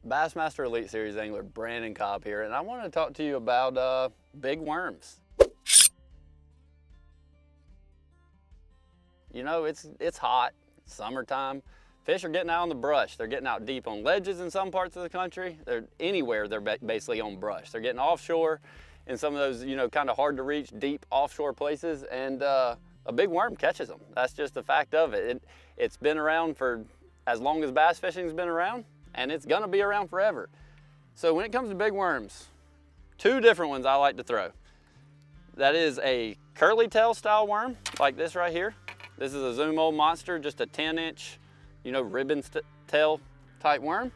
Bassmaster Elite Series Angler Brandon Cobb here, and I want to talk to you about big worms. You know, it's hot, summertime. Fish are getting out on the brush. They're getting out deep on ledges in some parts of the country. They're anywhere, they're basically on brush. They're getting offshore in some of those, you know, kind of hard to reach, deep offshore places, and a big worm catches them. That's just a fact of it. It's been around for as long as bass fishing's been around, and it's gonna be around forever. So when it comes to big worms, two different ones I like to throw. That is a curly tail style worm, like this right here. This is a Zoom Old Monster, just a 10-inch, you know, ribbon tail type worm.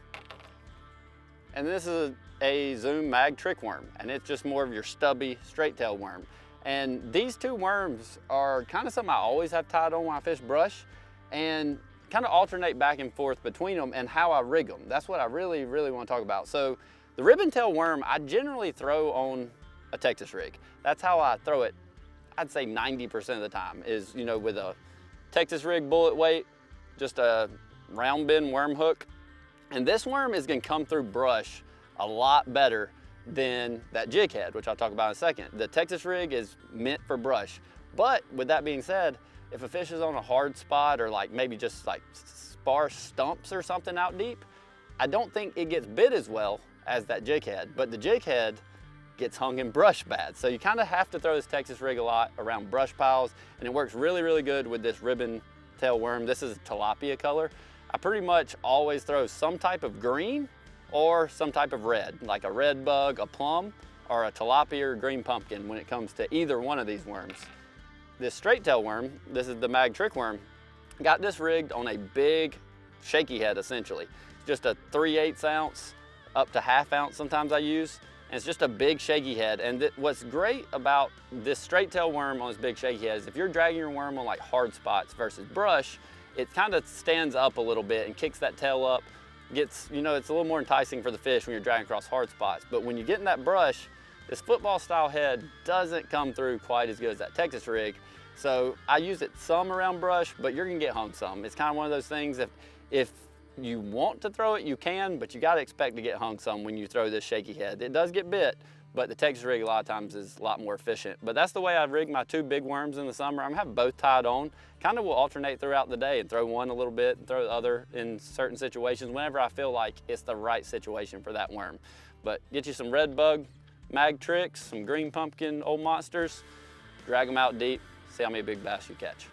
And this is a Zoom Mag Trick worm, and it's just more of your stubby straight tail worm. And these two worms are kind of something I always have tied on when I fish brush, and kind of alternate back and forth between them and how I rig them. That's what I really want to talk about. So the ribbon tail worm, I generally throw on a Texas rig. That's how I throw it. I'd say 90% of the time is, you know, with a Texas rig bullet weight, just a round bend worm hook. And this worm is gonna come through brush a lot better than that jig head, which I'll talk about in a second. The Texas rig is meant for brush. But with that being said, if a fish is on a hard spot or like maybe just like sparse stumps or something out deep, I don't think it gets bit as well as that jig head, but the jig head gets hung in brush bad. So you kind of have to throw this Texas rig a lot around brush piles, and it works really good with this ribbon tail worm. This is tilapia color. I pretty much always throw some type of green or some type of red, like a red bug, a plum, or a tilapia or green pumpkin when it comes to either one of these worms. This straight tail worm, this is the Mag Trick worm, got this rigged on a big shaky head essentially. Just a 3/8 ounce up to ½ ounce sometimes I use. And it's just a big shaky head. And what's great about this straight tail worm on this big shaky head is if you're dragging your worm on like hard spots versus brush, it kind of stands up a little bit and kicks that tail up. Gets, you know, it's a little more enticing for the fish when you're dragging across hard spots. But when you get in that brush, this football style head doesn't come through quite as good as that Texas rig. So I use it some around brush, but you're gonna get hung some. It's kind of one of those things, if you want to throw it, you can, but you gotta expect to get hung some when you throw this shaky head. It does get bit, but the Texas rig a lot of times is a lot more efficient. But that's the way I rig my two big worms in the summer. I'm gonna have both tied on. Kind of will alternate throughout the day and throw one a little bit and throw the other in certain situations whenever I feel like it's the right situation for that worm. But get you some red bug Mag Tricks, some green pumpkin old monsters, drag them out deep, see how many big bass you catch.